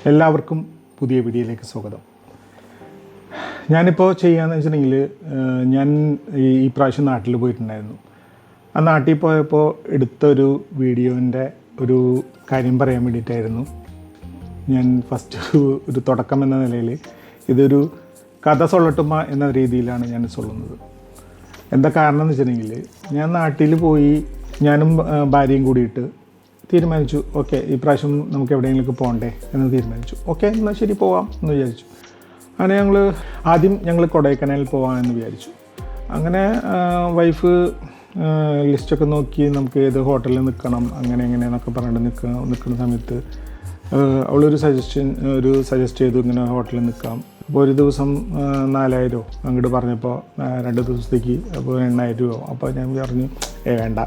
എല്ലാവർക്കും പുതിയ വീഡിയോയിലേക്ക് സ്വാഗതം. ഞാനിപ്പോൾ ചെയ്യാന്ന് വെച്ചിട്ടുണ്ടെങ്കിൽ ഞാൻ ഈ പ്രാവശ്യം നാട്ടിൽ പോയിട്ടുണ്ടായിരുന്നു. ആ നാട്ടിൽ പോയപ്പോൾ എടുത്തൊരു വീഡിയോൻ്റെ ഒരു കാര്യം പറയാൻ വേണ്ടിയിട്ടായിരുന്നു. ഞാൻ ഫസ്റ്റ് ഒരു തുടക്കം എന്ന നിലയിൽ ഇതൊരു കഥ സൊല്ലട്ടുമ്മ എന്ന രീതിയിലാണ് ഞാൻ സൊല്ലുന്നത്. എന്താ കാരണം എന്ന് വെച്ചിട്ടുണ്ടെങ്കിൽ ഞാൻ നാട്ടിൽ പോയി ഞാനും ഭാര്യയും കൂടിയിട്ട് തീരുമാനിച്ചു, ഓക്കെ ഈ പ്രാവശ്യം നമുക്ക് എവിടെയെങ്കിലും പോകണ്ടേ എന്ന് തീരുമാനിച്ചു. ഓക്കെ എന്നാൽ ശരി പോവാം എന്ന് വിചാരിച്ചു. അങ്ങനെ ആദ്യം ഞങ്ങൾ കൊടൈക്കനാലിൽ പോകാമെന്ന് വിചാരിച്ചു. അങ്ങനെ വൈഫ് ലിസ്റ്റൊക്കെ നോക്കി നമുക്ക് ഏത് ഹോട്ടലിൽ നിൽക്കണം അങ്ങനെ എങ്ങനെയെന്നൊക്കെ പറഞ്ഞിട്ട് നിൽക്കുന്ന സമയത്ത് അവളൊരു സജസ്റ്റ് ചെയ്തു, ഇങ്ങനെ ഹോട്ടലിൽ നിൽക്കാം. അപ്പോൾ ഒരു ദിവസം 4,000 അങ്ങോട്ട് പറഞ്ഞപ്പോൾ 2 ദിവസത്തേക്ക് അപ്പോൾ 8,000 രൂപ. അപ്പോൾ ഞാൻ പറഞ്ഞു വേണ്ട,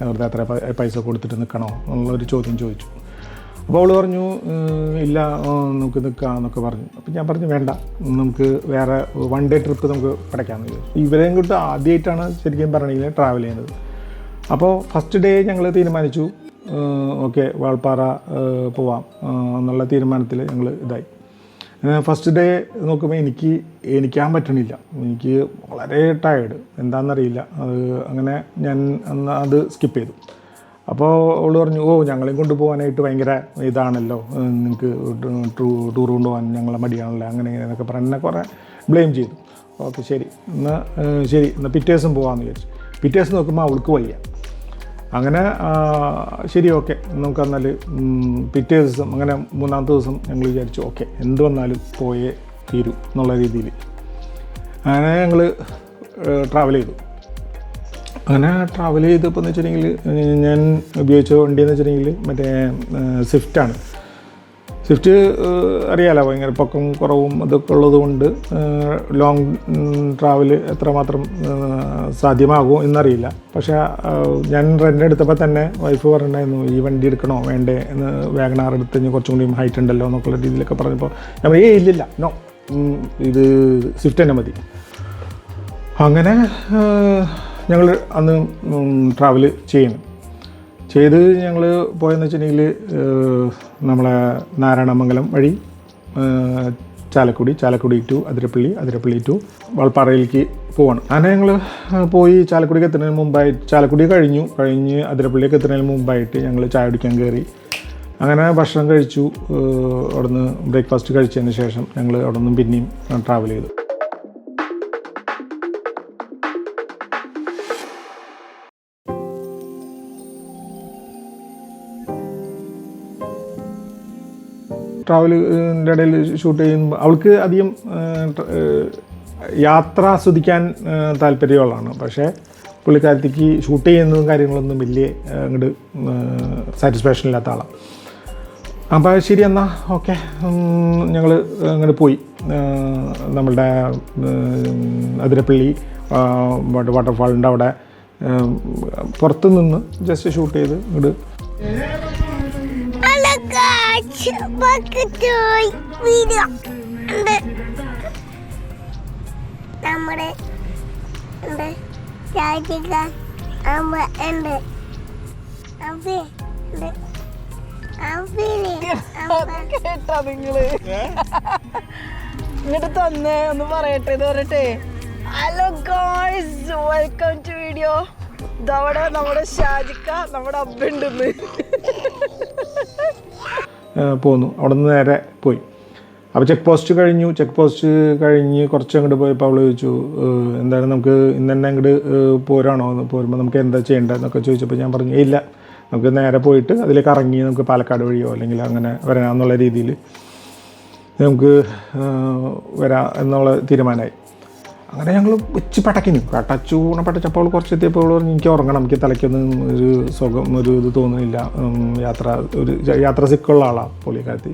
വെറുതെ അത്ര പൈസ കൊടുത്തിട്ട് നിൽക്കണോ എന്നുള്ളൊരു ചോദ്യം ചോദിച്ചു. അപ്പോൾ അവൾ പറഞ്ഞു ഇല്ല നമുക്ക് നിൽക്കാമെന്നൊക്കെ പറഞ്ഞു. അപ്പോൾ ഞാൻ പറഞ്ഞു വേണ്ട, നമുക്ക് വേറെ 1 ഡേ ട്രിപ്പ് നമുക്ക് പടയ്ക്കാമെന്ന് ചോദിച്ചു. ഇവരെയും കൊണ്ട് ആദ്യമായിട്ടാണ് ശരിക്കും പറഞ്ഞെങ്കിൽ ട്രാവൽ ചെയ്യുന്നത്. അപ്പോൾ ഫസ്റ്റ് ഡേ ഞങ്ങൾ തീരുമാനിച്ചു ഓക്കെ വാൾപ്പാറ പോവാം എന്നുള്ള തീരുമാനത്തിൽ ഞങ്ങൾ ഇതായി. ഫസ്റ്റ് ഡേ നോക്കുമ്പോൾ എണീക്കാൻ പറ്റണില്ല. എനിക്ക് വളരെ ടയേർഡ്, എന്താണെന്നറിയില്ല. അങ്ങനെ ഞാൻ അത് സ്കിപ്പ് ചെയ്തു. അപ്പോൾ അവൾ പറഞ്ഞു ഞങ്ങളെയും കൊണ്ടുപോകാനായിട്ട് ഭയങ്കര ഇതാണല്ലോ, നിങ്ങൾക്ക് ടൂർ കൊണ്ടുപോകാൻ ഞങ്ങളെ മടിയാണല്ലോ അങ്ങനെ ഇങ്ങനെയെന്നൊക്കെ പറഞ്ഞ് എന്നെ കുറേ ബ്ലെയിം ചെയ്തു. ഓക്കെ ശരി എന്നാൽ പിറ്റേ ദിവസം പോകാമെന്ന് വിചാരിച്ചു. പിറ്റേ ദിവസം നോക്കുമ്പോൾ അവൾക്ക് വയ്യ. അങ്ങനെ ശരി ഓക്കെ നമുക്കെന്നാൽ പിറ്റേ ദിവസം അങ്ങനെ 3-ാമത്തെ ദിവസം ഞങ്ങൾ വിചാരിച്ചു ഓക്കെ എന്ത് വന്നാലും പോയേ തീരൂ എന്നുള്ള രീതിയിൽ അങ്ങനെ ഞങ്ങൾ ട്രാവൽ ചെയ്തു. അങ്ങനെ ട്രാവൽ ചെയ്തപ്പോൾ എന്ന് വെച്ചിട്ടുണ്ടെങ്കിൽ ഞാൻ ഉപയോഗിച്ച വണ്ടി എന്ന് വെച്ചിട്ടുണ്ടെങ്കിൽ മറ്റേ സ്വിഫ്റ്റാണ്. സ്വിഫ്റ്റ് അറിയാലോ, ഭയങ്കര പൊക്കം കുറവും അതൊക്കെ ഉള്ളതുകൊണ്ട് ലോങ് ട്രാവൽ എത്രമാത്രം സാധ്യമാകുമോ എന്നറിയില്ല. പക്ഷേ ഞാൻ റെൻ്റ് എടുത്തപ്പോൾ തന്നെ വൈഫ് പറഞ്ഞിട്ടുണ്ടായിരുന്നു ഈ വണ്ടി എടുക്കണോ വേണ്ടേ എന്ന്. വാഗണാർ എടുത്ത് കഴിഞ്ഞാൽ കുറച്ചും കൂടി ഹൈറ്റ് ഉണ്ടല്ലോ എന്നൊക്കെയുള്ള രീതിയിലൊക്കെ പറഞ്ഞപ്പോൾ ഞാൻ ഇല്ലില്ല നോ ഇത് സ്വിഫ്റ്റ് തന്നെ മതി. അങ്ങനെ ഞങ്ങൾ അന്ന് ട്രാവൽ ചെയ്ത് ഞങ്ങൾ പോയെന്ന് വെച്ചിട്ടുണ്ടെങ്കിൽ നമ്മളെ നാരായണമംഗലം വഴി ചാലക്കുടി ടു അതിരപ്പള്ളി ടു വാൾപ്പാറയിലേക്ക് പോവാണ്. അങ്ങനെ ഞങ്ങൾ പോയി ചാലക്കുടിക്ക് എത്തുന്നതിന് മുമ്പായി ചാലക്കുടി കഴിഞ്ഞ് അതിരപ്പള്ളിക്ക് എത്തുന്നതിന് മുമ്പായിട്ട് ഞങ്ങൾ ചായ കുടിക്കാൻ കയറി. അങ്ങനെ ഭക്ഷണം കഴിച്ചു. അവിടുന്ന് ബ്രേക്ക്ഫാസ്റ്റ് കഴിച്ചതിന് ശേഷം ഞങ്ങൾ അവിടെ നിന്നും പിന്നെയും ട്രാവൽ ചെയ്തു. ട്രാവലിൻ്റെ ഇടയിൽ ഷൂട്ട് ചെയ്യുമ്പോൾ അവൾക്ക് അധികം യാത്ര ആസ്വദിക്കാൻ താല്പര്യമുള്ളതാണ്. പക്ഷേ പുള്ളിക്കാരത്തേക്ക് ഷൂട്ട് ചെയ്യുന്നതും കാര്യങ്ങളൊന്നും വലിയ അങ്ങോട്ട് സാറ്റിസ്ഫാക്ഷൻ ഇല്ലാത്ത ആളാണ്. അപ്പോൾ ശരി എന്നാൽ ഓക്കെ ഞങ്ങൾ അങ്ങോട്ട് പോയി. നമ്മളുടെ അതിരപ്പള്ളി വാട്ടർഫാളിൻ്റെ അവിടെ പുറത്ത് നിന്ന് ജസ്റ്റ് ഷൂട്ട് ചെയ്ത് ഇങ്ങോട്ട് നമ്മുടെ കേട്ടാ നിങ്ങള് ഇങ്ങോട്ട് തന്നെ ഒന്ന് പറയട്ടെ ഇത് പറയട്ടെ. Hello guys, welcome to video. ഇതവിടെ നമ്മുടെ ഷാജിക്ക നമ്മുടെ അബ്ബുണ്ടെന്ന് പോന്നു. അവിടെ നിന്ന് നേരെ പോയി. അപ്പോൾ ചെക്ക് പോസ്റ്റ് കഴിഞ്ഞ് കുറച്ച് അങ്ങോട്ട് പോയപ്പോൾ അവൾ ചോദിച്ചു എന്താണ് നമുക്ക് ഇന്ന് തന്നെ അങ്ങോട്ട് പോരുമ്പോൾ നമുക്ക് എന്താ ചെയ്യേണ്ടതെന്നൊക്കെ ചോദിച്ചപ്പോൾ ഞാൻ പറഞ്ഞു ഇല്ല, നമുക്ക് നേരെ പോയിട്ട് അതിലേക്ക് ഇറങ്ങി നമുക്ക് പാലക്കാട് വഴിയോ അല്ലെങ്കിൽ അങ്ങനെ വരാമെന്നുള്ള രീതിയിൽ നമുക്ക് വരാം എന്നുള്ള തീരുമാനമായി. അങ്ങനെ ഞങ്ങൾ വെച്ച് പടച്ചപ്പോൾ അവൾ കുറച്ചെത്തിയപ്പോൾ അവൾ പറഞ്ഞു എനിക്ക് ഉറങ്ങണം, എനിക്ക് തലയ്ക്കൊന്നും ഒരു സുഖം ഇത് തോന്നുന്നില്ല, യാത്ര സിക്കുള്ള ആളാണ് പുള്ളിക്കാരത്തി.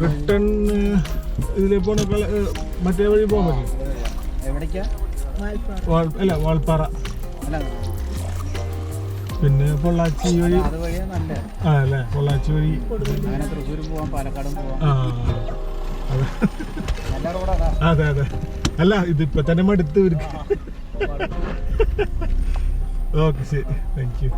റിട്ടേൺ ഇതിലേ പോണ മറ്റേ വഴി പോകാൻ പറ്റും. അല്ല വാൾപ്പാറ, പിന്നെ പൊള്ളാച്ചി വഴി. ആ അല്ലേ, പൊള്ളാച്ചി വഴി. അതെ അതെ. അല്ല ഇതിപ്പോ തന്നെ മടുത്ത് ഇവർക്ക്. ഓക്കെ ശരി, താങ്ക് യു.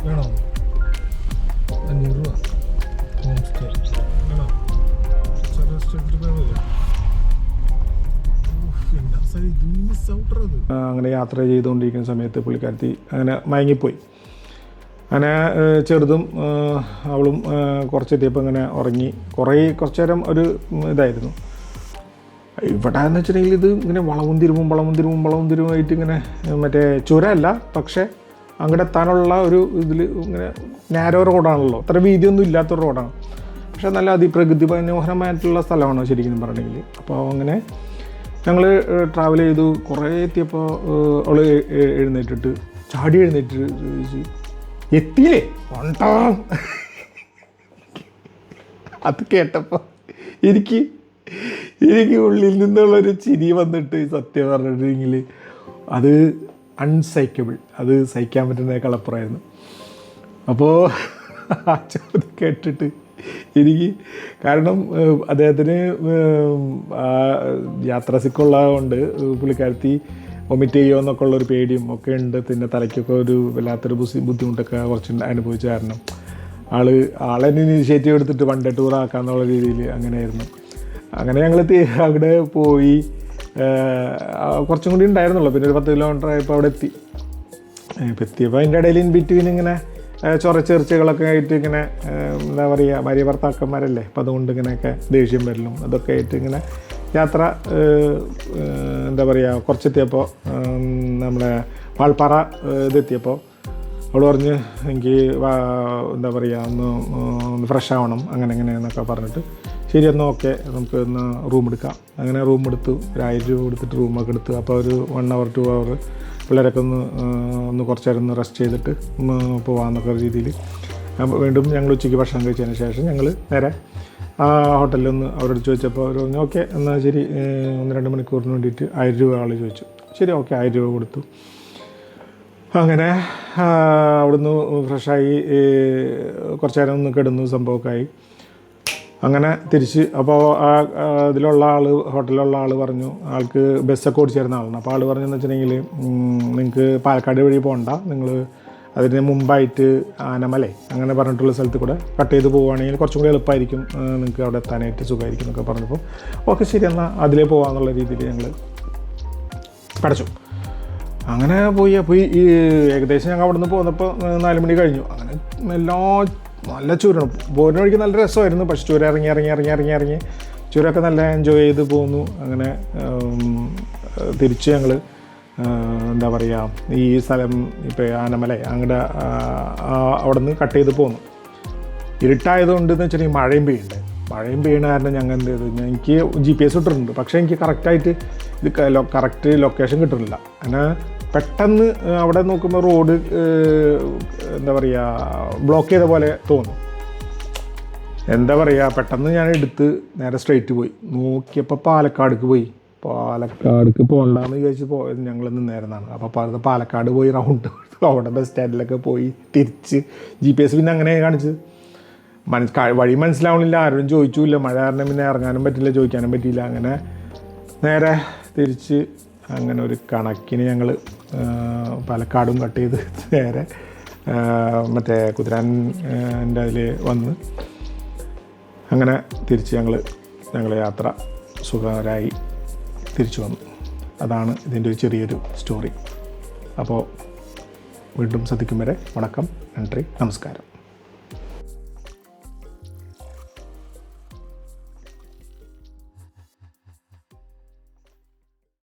വേണോ? 500 രൂപ ഹോം സ്റ്റേ വേണോ? അങ്ങനെ യാത്ര ചെയ്തുകൊണ്ടിരിക്കുന്ന സമയത്ത് പുള്ളിക്കാരത്തി അങ്ങനെ മയങ്ങിപ്പോയി. അങ്ങനെ ചെറുതും അവളും കുറച്ചെത്തിയപ്പോൾ ഇങ്ങനെ ഉറങ്ങി. കുറച്ച് നേരം ഒരു ഇതായിരുന്നു. ഇവിടെ എന്ന് വെച്ചിട്ടുണ്ടെങ്കിൽ ഇത് ഇങ്ങനെ വളവും തിരുവുമായിട്ട് ഇങ്ങനെ മറ്റേ ചുരമല്ല, പക്ഷേ അങ്ങോട്ട് എത്താനുള്ള ഒരു ഇതിൽ ഇങ്ങനെ നാരോ റോഡാണല്ലോ, അത്ര വീതിയൊന്നും ഇല്ലാത്തൊരു റോഡാണ്. പക്ഷേ നല്ല അതിപ്രകൃതി മനോഹരമായിട്ടുള്ള സ്ഥലമാണ് ശരിക്കും പറഞ്ഞിട്ടുണ്ടെങ്കിൽ. അപ്പോൾ അങ്ങനെ ഞങ്ങൾ ട്രാവൽ ചെയ്തു. കുറേ എത്തിയപ്പോൾ അവൾ എഴുന്നേറ്റിട്ട് ചാടി എഴുന്നേറ്റിട്ട് ചോദിച്ചു, എത്തിയില്ലേ കൊണ്ടാ. അത് കേട്ടപ്പോൾ എനിക്ക് ഉള്ളിൽ നിന്നുള്ളൊരു ചിരി വന്നിട്ട്, സത്യം പറഞ്ഞിട്ടുണ്ടെങ്കിൽ അത് അൺസൈക്കബിൾ, അത് സഹിക്കാൻ പറ്റുന്നതിനേക്കാൾ അപ്പുറമായിരുന്നു. അപ്പോൾ ആ ചോദ്യം കേട്ടിട്ട് എനിക്ക്, കാരണം അദ്ദേഹത്തിന് യാത്രാസിക്കുള്ളതുകൊണ്ട് പുള്ളിക്കാരത്തി വൊമിറ്റ് ചെയ്യുമോ എന്നൊക്കെ ഉള്ളൊരു പേടിയും ഒക്കെ ഉണ്ട്. പിന്നെ തലയ്ക്കൊക്കെ ഒരു വല്ലാത്തൊരു ബുദ്ധിമുട്ടൊക്കെ കുറച്ച് അനുഭവിച്ച കാരണം ആളെന്നെ ഇനിഷ്യേറ്റീവ് എടുത്തിട്ട് വൺ ഡേ ടൂർ ആക്കാന്നുള്ള രീതിയിൽ അങ്ങനെയായിരുന്നു. അങ്ങനെ ഞങ്ങൾ അവിടെ പോയി. കുറച്ചും കൂടി ഉണ്ടായിരുന്നുള്ളൂ. പിന്നെ ഒരു 10 കിലോമീറ്റർ ആയപ്പോൾ അവിടെ എത്തി. എത്തിയപ്പോൾ അതിൻ്റെ ഇടയിൽ ഇൻ ബിറ്റ്വീൻ ഇങ്ങനെ ചൊറച്ചെറിച്ചകളൊക്കെ ആയിട്ട് ഇങ്ങനെ എന്താ പറയുക, ഭാര്യ ഭർത്താക്കന്മാരല്ലേ, അപ്പം അതുകൊണ്ട് ഇങ്ങനെയൊക്കെ ദേഷ്യം വരലും അതൊക്കെ ആയിട്ട് ഇങ്ങനെ യാത്ര എന്താ പറയുക. കുറച്ചെത്തിയപ്പോൾ നമ്മുടെ വാൾപ്പാറ ഇതെത്തിയപ്പോൾ അവൾ പറഞ്ഞ് എനിക്ക് എന്താ പറയുക ഒന്ന് ഫ്രഷ് ആവണം അങ്ങനെ എന്നൊക്കെ പറഞ്ഞിട്ട്, ശരി എന്നാൽ ഓക്കെ നമുക്ക് ഒന്ന് റൂം എടുക്കാം. അങ്ങനെ റൂം എടുത്തു. 1000 രൂപ കൊടുത്തിട്ട് റൂമൊക്കെ എടുത്തു. അപ്പോൾ ഒരു 1 hour 2 hour പിള്ളേരൊക്കെ ഒന്ന് കുറച്ച് നേരം ഒന്ന് റെസ്റ്റ് ചെയ്തിട്ട് പോകാമെന്നൊക്കെ രീതിയിൽ വീണ്ടും ഞങ്ങൾ ഉച്ചയ്ക്ക് ഭക്ഷണം കഴിച്ചതിന് ശേഷം ഞങ്ങൾ നേരെ ആ ഹോട്ടലിൽ ഒന്ന് അവരോട് ചോദിച്ചപ്പോൾ അവർ പറഞ്ഞു ഓക്കെ എന്നാൽ ശരി 1-2 മണിക്കൂറിന് വേണ്ടിയിട്ട് 1000 രൂപ ആൾ ചോദിച്ചു. ശരി ഓക്കെ 1000 രൂപ കൊടുത്തു. അങ്ങനെ അവിടുന്ന് ഫ്രഷായി കുറച്ച് നേരം ഒന്ന് കിടന്നു, സംഭവമൊക്കെ ആയി. അങ്ങനെ തിരിച്ച് അപ്പോൾ ഇതിലുള്ള ആൾ, ഹോട്ടലിലുള്ള ആൾ പറഞ്ഞു, ആൾക്ക് ബസ്സൊക്കെ ഓടിച്ചേരുന്ന ആളാണ്. അപ്പോൾ ആൾ പറഞ്ഞെന്ന് വെച്ചിട്ടുണ്ടെങ്കിൽ നിങ്ങൾക്ക് പാലക്കാട് വഴി പോകണ്ട, നിങ്ങൾ അതിന് മുമ്പായിട്ട് ആനമല അങ്ങനെ പറഞ്ഞിട്ടുള്ള സ്ഥലത്ത് കൂടെ കട്ട് ചെയ്ത് പോവുകയാണെങ്കിൽ കുറച്ചും കൂടി എളുപ്പമായിരിക്കും, നിങ്ങൾക്ക് അവിടെ എത്താനായിട്ട് സുഖമായിരിക്കും എന്നൊക്കെ പറഞ്ഞപ്പോൾ ഓക്കെ ശരി എന്നാൽ അതിലേ പോകാമെന്നുള്ള രീതിയിൽ ഞങ്ങൾ പഠിച്ചു. അങ്ങനെ പോയി ഈ ഏകദേശം ഞങ്ങൾ അവിടെ നിന്ന് പോന്നപ്പോൾ 4 മണി കഴിഞ്ഞു. അങ്ങനെ നല്ല ചുരം പോരുന്ന വഴിക്ക് നല്ല രസമായിരുന്നു. പക്ഷെ ചുരം ഇറങ്ങി ചുരമൊക്കെ നല്ല എൻജോയ് ചെയ്ത് പോന്നു. അങ്ങനെ തിരിച്ച് ഞങ്ങൾ എന്താ പറയുക, ഈ സ്ഥലം ഇപ്പോൾ ആനമല അങ്ങോട്ട് അവിടെ നിന്ന് കട്ട് ചെയ്ത് പോന്നു. ഇരുട്ടായതുകൊണ്ട് എന്ന് വെച്ചിട്ടുണ്ടെങ്കിൽ മഴയും പെയ്യുന്ന കാരണം ഞങ്ങൾ എന്ത് ചെയ്തു, എനിക്ക് GPS ഇട്ടിട്ടുണ്ട്, പക്ഷേ എനിക്ക് കറക്റ്റായിട്ട് ഇത് കറക്റ്റ് ലൊക്കേഷൻ കിട്ടുന്നില്ല. അങ്ങനെ പെട്ടെന്ന് അവിടെ നോക്കുമ്പോൾ റോഡ് എന്താ പറയുക ബ്ലോക്ക് ചെയ്ത പോലെ തോന്നും. എന്താ പറയുക, പെട്ടെന്ന് ഞാൻ എടുത്ത് നേരെ സ്ട്രെയിറ്റ് പോയി. നോക്കിയപ്പോൾ പാലക്കാടേക്ക് പോയി. പാലക്കാടേക്ക് പോകണ്ടെന്ന് ചോദിച്ച് പോയത് ഞങ്ങൾ നിന്നായിരുന്നാണ്. അപ്പോൾ പാലക്കാട് പോയി റൗണ്ട് അവിടെ ബസ് സ്റ്റാൻഡിലൊക്കെ പോയി തിരിച്ച് GPS പിന്നെ അങ്ങനെ കാണിച്ചത്. വഴി മനസ്സിലാവണില്ല, ആരോടും ചോദിച്ചില്ല. മഴ കാരണം പിന്നെ ഇറങ്ങാനും പറ്റില്ല, ചോദിക്കാനും പറ്റിയില്ല. അങ്ങനെ നേരെ തിരിച്ച് അങ്ങനെ ഒരു കണക്കിന് ഞങ്ങൾ പാലക്കാടും കട്ട് ചെയ്ത് നേരെ മറ്റേ കുതിരാൻ്റെ അതിൽ വന്ന് അങ്ങനെ തിരിച്ച് ഞങ്ങൾ യാത്ര സുഖകരമായി തിരിച്ചു വന്നു. അതാണ് ഇതിൻ്റെ ഒരു ചെറിയൊരു സ്റ്റോറി. അപ്പോൾ വീണ്ടും ശ്രദ്ധിക്കും വരെ വണക്കം, നന്ദി, നമസ്കാരം.